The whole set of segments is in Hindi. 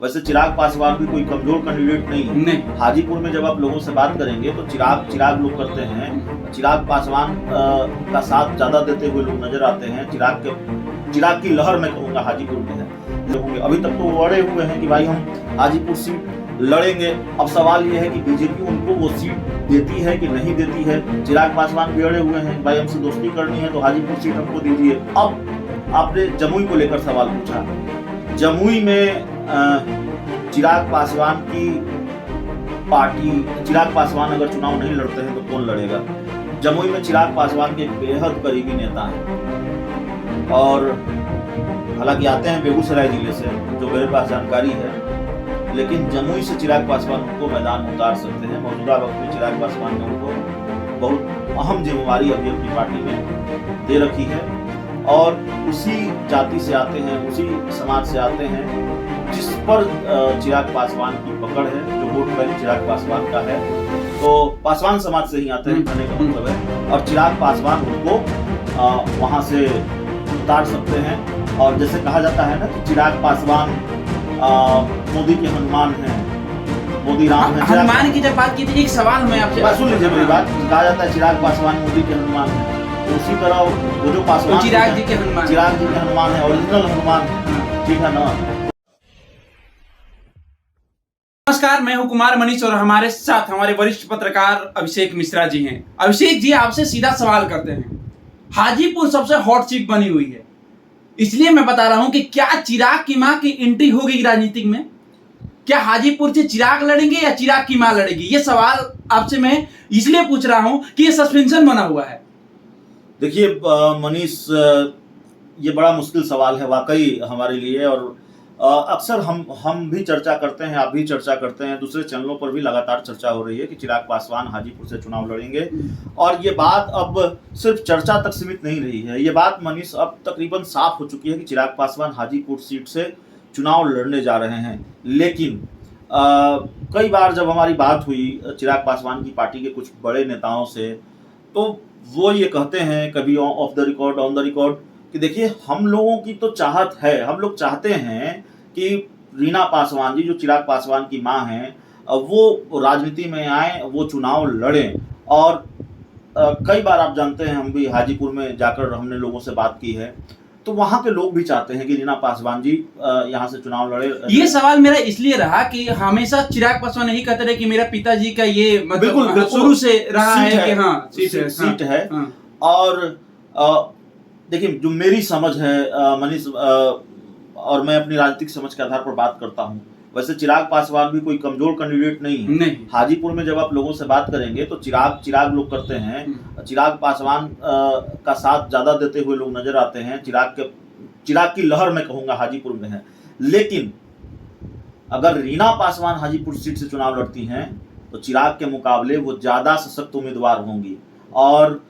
वैसे चिराग पासवान भी कोई कमजोर कैंडिडेट नहीं है। नहीं। हाजीपुर में जब आप लोगों से बात करेंगे तो चिराग लोग करते हैं। चिराग पासवान का साथ ज्यादा देते हुए लोग नजर आते हैं। चिराग की लहर मैं कहूँगा हाजीपुर में है लोगों के। अभी तक तो वो अड़े हुए हैं कि भाई हम हाजीपुर सीट लड़ेंगे। अब सवाल ये है कि बीजेपी उनको वो सीट देती है कि नहीं देती है। चिराग पासवान भी अड़े हुए हैं, भाई हमसे दोस्ती करनी है तो हाजीपुर सीट हमको दीजिए। अब आपने जमुई को लेकर सवाल पूछा। जमुई में चिराग पासवान की पार्टी, चिराग पासवान अगर चुनाव नहीं लड़ते हैं तो कौन लड़ेगा। जमुई में चिराग पासवान के बेहद करीबी नेता हैं और हालांकि आते हैं बेगूसराय जिले से, जो मेरे पास जानकारी है, लेकिन जमुई से चिराग पासवान उनको मैदान में उतार सकते हैं। मौजूदा वक्त में चिराग पासवान ने उनको बहुत अहम जिम्मेवारी अभी अपनी पार्टी में दे रखी है और उसी जाति से आते हैं, उसी समाज से आते हैं जिस पर चिराग पासवान की पकड़ है, जो वोट बैंक चिराग पासवान का है। तो पासवान समाज से ही आते हैं कहने का मतलब है, और चिराग पासवान उनको वहां से उतार सकते हैं। और जैसे कहा जाता है ना कि चिराग पासवान मोदी के हनुमान हैं, मोदी राम है। हनुमान की जब बात की थी, एक सवाल मैं आपसे सुन लीजिए मेरी बात। कहा जाता है चिराग पासवान मोदी के हनुमान है, तो उसी तरह वो जो पासवान चिराग जी के हनुमान है, ओरिजिनल हनुमान है, ठीक है ना। नमस्कार, मैं हूं कुमार मनीष और हमारे साथ हमारे वरिष्ठ पत्रकार अभिषेक मिश्रा जी हैं। अभिषेक जी, आपसे सीधा सवाल करते हैं। हाजीपुर सबसे हॉट सीट बनी हुई है, इसलिए मैं बता रहा हूं कि क्या चिराग की मां की एंट्री होगी राजनीतिक में? क्या हाजीपुर से चिराग लड़ेंगे या चिराग की मां लड़ेगी? ये सवाल आपसे मैं इसलिए पूछ रहा हूं कि ये सस्पेंशन बना हुआ है। देखिए मनीष, ये बड़ा मुश्किल सवाल है वाकई हमारे लिए, और अक्सर हम भी चर्चा करते हैं, आप भी चर्चा करते हैं, दूसरे चैनलों पर भी लगातार चर्चा हो रही है कि चिराग पासवान हाजीपुर से चुनाव लड़ेंगे। और ये बात अब सिर्फ चर्चा तक सीमित नहीं रही है, ये बात मनीष अब तकरीबन साफ हो चुकी है कि चिराग पासवान हाजीपुर सीट से चुनाव लड़ने जा रहे हैं। लेकिन कई बार जब हमारी बात हुई चिराग पासवान की पार्टी के कुछ बड़े नेताओं से, तो वो ये कहते हैं कभी of the record, on the record, कि देखिए हम लोगों की तो चाहत है, हम लोग चाहते हैं कि रीना पासवान जी, जो चिराग पासवान की मां हैं, वो राजनीति में आए, वो चुनाव लड़ें। और कई बार आप जानते हैं, हम भी हाजीपुर में जाकर हमने लोगों से बात की है, तो वहां के लोग भी चाहते हैं कि रीना पासवान जी यहाँ से चुनाव लड़े। ये सवाल मेरा इसलिए रहा कि हमेशा चिराग पासवान यही कहते रहे कि मेरा पिताजी का ये मतलब शुरू से रहा है कि हाँ सीट है। और देखिए, जो मेरी समझ है मनीष, और मैं अपनी राजनीतिक समझ के आधार पर बात करता हूँ, वैसे चिराग पासवान भी कोई कमजोर कैंडिडेट नहीं है। नहीं। हाजीपुर में जब आप लोगों से बात करेंगे तो चिराग लोग करते हैं। चिराग पासवान का साथ ज्यादा देते हुए लोग नजर आते हैं। चिराग की लहर मैं कहूँगा हाजीपुर में है। लेकिन अगर रीना पासवान हाजीपुर सीट से चुनाव लड़ती हैं तो चिराग के मुकाबले वो ज्यादा सशक्त उम्मीदवार होंगी। और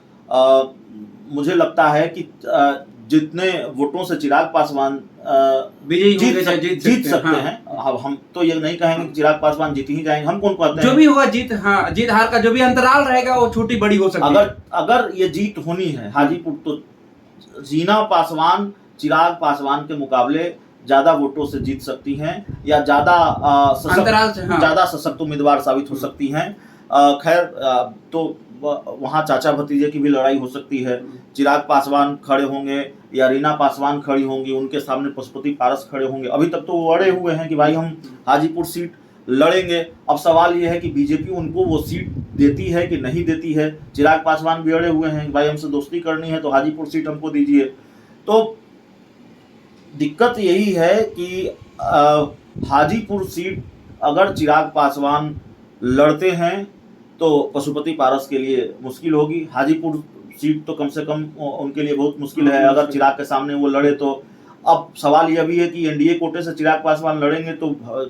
मुझे लगता है कि जितने वोटों से चिराग पासवान जीत सकते हैं, हम तो ये नहीं कहेंगे कि चिराग पासवान जीत ही जाएंगे, हम कौन कहते हैं। जो भी होगा जीत हार का जो भी अंतराल रहेगा वो छोटी बड़ी हो सकती है। अगर ये जीत होनी है हाजीपुर, तो रीना पासवान चिराग पासवान के मुकाबले ज्यादा वोटों से जीत सकती हैं या ज्यादा सशक्त उम्मीदवार साबित हो सकती हैं। खैर, तो वहाँ चाचा भतीजे की भी लड़ाई हो सकती है। चिराग पासवान खड़े होंगे या रीना पासवान खड़ी होंगी, उनके सामने पशुपति पारस खड़े होंगे। अभी तक तो वो अड़े हुए हैं कि भाई हम हाजीपुर सीट लड़ेंगे। अब सवाल ये है कि बीजेपी उनको वो सीट देती है कि नहीं देती है। चिराग पासवान भी अड़े हुए हैं कि भाई हमसे दोस्ती करनी है तो हाजीपुर सीट हमको दीजिए। तो दिक्कत यही है कि हाजीपुर सीट अगर चिराग पासवान लड़ते हैं तो पशुपति पारस के लिए मुश्किल होगी। हाजीपुर सीट तो कम से कम उनके लिए बहुत मुश्किल है अगर चिराग के सामने वो लड़े तो। अब सवाल यह भी है कि एनडीए कोटे से चिराग पासवान लड़ेंगे तो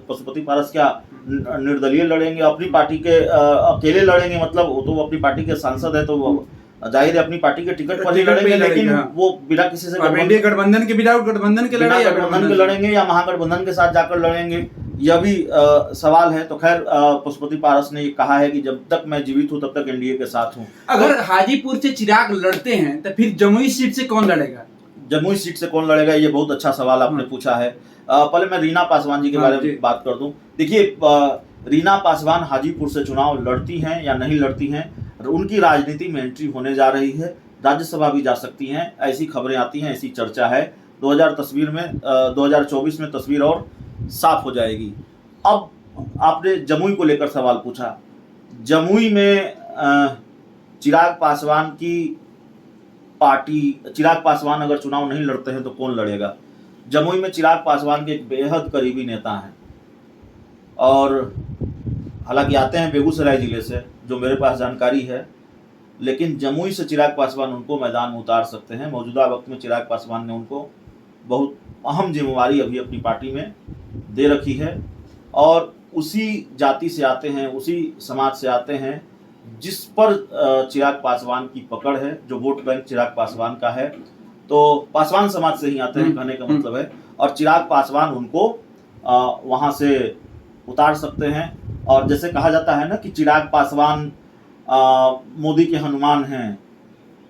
पशुपति पारस क्या निर्दलीय लड़ेंगे, अपनी पार्टी के अकेले लड़ेंगे? मतलब वो तो अपनी पार्टी के सांसद है, तो जाहिर है अपनी पार्टी के टिकट पर ही लड़ेंगे, लेकिन वो बिना किसी से गठबंधन के लड़ेंगे या महागठबंधन के साथ जाकर लड़ेंगे, यह भी सवाल है। तो खैर, पशुपति पारस ने कहा है कि जब तक मैं जीवित हूं तब तक एनडीए के साथ हूं। अगर हाजीपुर से चिराग लड़ते हैं तो फिर जमुई सीट से कौन लड़ेगा? जमुई सीट से कौन लड़ेगा, ये बहुत अच्छा सवाल आपने पूछा है। पहले मैं रीना पासवान जी के बारे में बात कर दूं। देखिए, रीना पासवान हाजीपुर से चुनाव लड़ती हैं या नहीं लड़ती हैं, उनकी राजनीति में एंट्री होने जा रही है, राज्यसभा भी जा सकती हैं, ऐसी खबरें आती हैं, ऐसी चर्चा है। 2024 में तस्वीर और साफ हो जाएगी। अब आपने जमुई को लेकर सवाल पूछा। जमुई में चिराग पासवान की पार्टी, चिराग पासवान अगर चुनाव नहीं लड़ते हैं तो कौन लड़ेगा? जमुई में चिराग पासवान के एक बेहद करीबी नेता हैं और हालांकि आते हैं बेगूसराय जिले से, जो मेरे पास जानकारी है, लेकिन जमुई से चिराग पासवान उनको मैदान में उतार सकते हैं। मौजूदा वक्त में चिराग पासवान ने उनको बहुत अहम जिम्मेवारी अभी अपनी पार्टी में दे रखी है और उसी जाति से आते हैं, उसी समाज से आते हैं जिस पर चिराग पासवान की पकड़ है, जो वोट बैंक चिराग पासवान का है। तो पासवान समाज से ही आते हैं, कहने का मतलब है, और चिराग पासवान उनको वहां से उतार सकते हैं। और जैसे कहा जाता है ना कि चिराग पासवान मोदी के हनुमान हैं,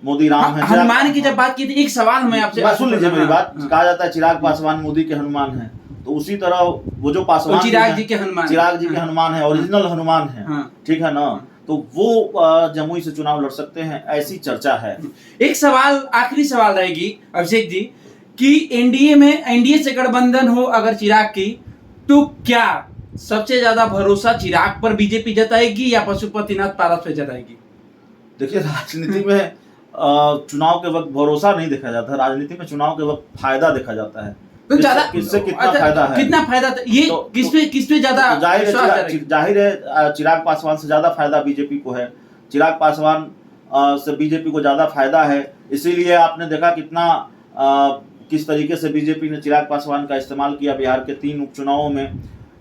मोदी राम हैं। हनुमान की जब बात की थी, एक सवाल मैं आपसे, सुन लीजिए मेरी बात। कहा जाता है चिराग पासवान मोदी के हनुमान हैं, तो उसी तरह वो जो पासवान चिराग जी के हनुमान है, ओरिजिनल हनुमान है, ठीक है ना, तो वो जमुई से चुनाव लड़ सकते हैं, ऐसी चर्चा है। एक सवाल, आखिरी सवाल रहेगी अभिषेक जी, कि एनडीए से गठबंधन हो अगर चिराग की, तो क्या सबसे ज्यादा भरोसा चिराग पर बीजेपी जताएगी या पशुपतिनाथ पारस पे जताएगी? देखिए, राजनीति में चुनाव के वक्त भरोसा नहीं देखा जाता, राजनीति में चुनाव के वक्त फायदा देखा जाता है। तो ज्यादा किससे कितना फायदा है, कितना फायदा ये किस पे ज्यादा? जाहिर है चिराग पासवान से ज्यादा फायदा बीजेपी को है, चिराग पासवान से बीजेपी को ज्यादा फायदा है। इसीलिए आपने देखा किस तरीके से बीजेपी ने चिराग पासवान का इस्तेमाल किया बिहार के 3 उपचुनावों में।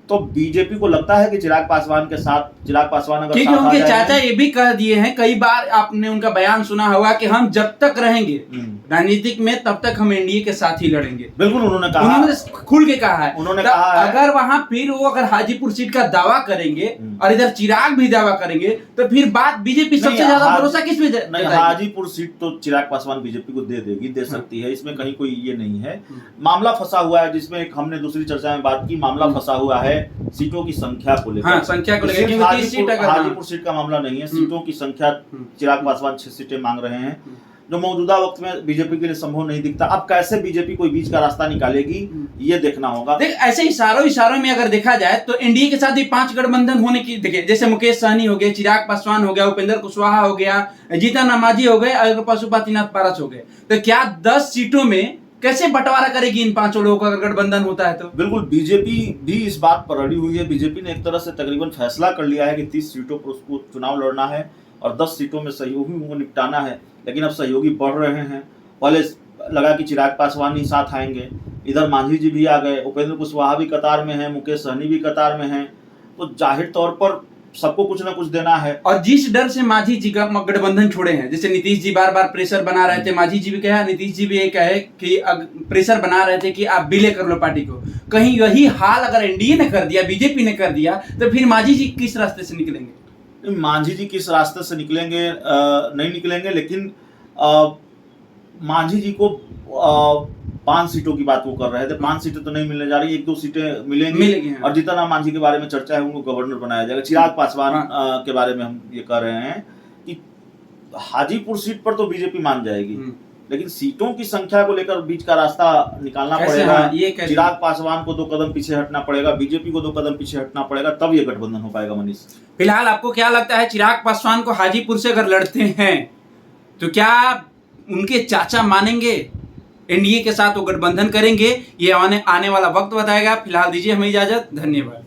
तो बीजेपी को लगता है कि चिराग पासवान के साथ, चिराग पासवान अगर क्योंकि उनके चाचा ये भी कह दिए हैं, कई बार आपने उनका बयान सुना होगा कि हम जब तक रहेंगे राजनीतिक में तब तक हम एनडीए के साथ ही लड़ेंगे। बिल्कुल, उन्होंने कहा, उन्होंने खुल के कहा है। उन्होंने कहा है, अगर वहां फिर वो अगर हाजीपुर सीट का दावा करेंगे और इधर चिराग भी दावा करेंगे, तो फिर बात बीजेपी सबसे ज्यादा भरोसा किस पे? नहीं, हाजीपुर सीट तो चिराग पासवान बीजेपी को दे सकती है, इसमें कहीं कोई ये नहीं है। मामला फंसा हुआ है, जिसमें हमने दूसरी चर्चा में बात की, मामला फंसा हुआ है सीटों की संख्या को लेकर। हाजीपुर सीट का मामला नहीं है, सीटों की संख्या। चिराग पासवान 6 सीटें मांग रहे हैं, जो मौजूदा वक्त में बीजेपी के लिए संभव नहीं दिखता। अब कैसे बीजेपी कोई बीच का रास्ता निकालेगी, ये देखना होगा। देख, ऐसे इशारों में अगर देखा जाए तो एनडीए के साथ भी 5 गठबंधन होने की, देखिए जैसे मुकेश सहनी हो गए, चिराग पासवान हो गया, उपेंद्र कुशवाहा हो गया, जीतन मांझी हो गए और पशुपतिनाथ पारस हो गए, तो क्या 10 सीटों में कैसे बंटवारा करेगी इन 5 लोगों का गठबंधन होता है? तो बिल्कुल बीजेपी भी इस बात पर अड़ी हुई है। बीजेपी ने एक तरह से तकरीबन फैसला कर लिया है कि 30 सीटों पर उसको चुनाव लड़ना है और 10 सीटों में सहयोगी को निपटाना है। लेकिन अब सहयोगी बढ़ रहे हैं। पहले लगा कि चिराग पासवान ही साथ आएंगे, इधर मांझी जी भी आ गए, उपेंद्र कुशवाहा भी कतार में है, मुकेश सहनी भी कतार में है, तो जाहिर तौर पर सबको कुछ ना कुछ देना है। और जिस डर से मांझी जी का गठबंधन छोड़े हैं, जैसे नीतीश जी बार बार प्रेशर बना रहे थे, मांझी जी भी कहा, नीतीश जी भी ये कहे कि प्रेशर बना रहे थे कि आप विलय कर लो पार्टी को, कहीं यही हाल अगर एनडीए ने कर दिया, बीजेपी ने कर दिया, तो फिर मांझी जी किस रास्ते से निकलेंगे? मांझी जी किस रास्ते से निकलेंगे नहीं निकलेंगे, लेकिन मांझी जी को 5 सीटों की बात वो कर रहे थे। 5 सीटें तो नहीं मिलने जा रही, 1-2 सीटें मिलेंगी। और जीतन राम मांझी के बारे में चर्चा है, उनको गवर्नर बनाया जाएगा। चिराग पासवान के बारे में हम ये कह रहे हैं कि हाजीपुर सीट पर तो बीजेपी मान जाएगी, लेकिन सीटों की संख्या को लेकर बीच का रास्ता निकालना पड़ेगा। चिराग पासवान को 2 कदम पीछे हटना पड़ेगा, बीजेपी को 2 कदम पीछे हटना पड़ेगा, तब ये गठबंधन हो पाएगा। मनीष, फिलहाल आपको क्या लगता है, चिराग पासवान को हाजीपुर से अगर लड़ते हैं तो क्या उनके चाचा मानेंगे, एनडीए के साथ वो गठबंधन करेंगे? ये आने वाला वक्त बताएगा। फिलहाल दीजिए हमें इजाजत, धन्यवाद।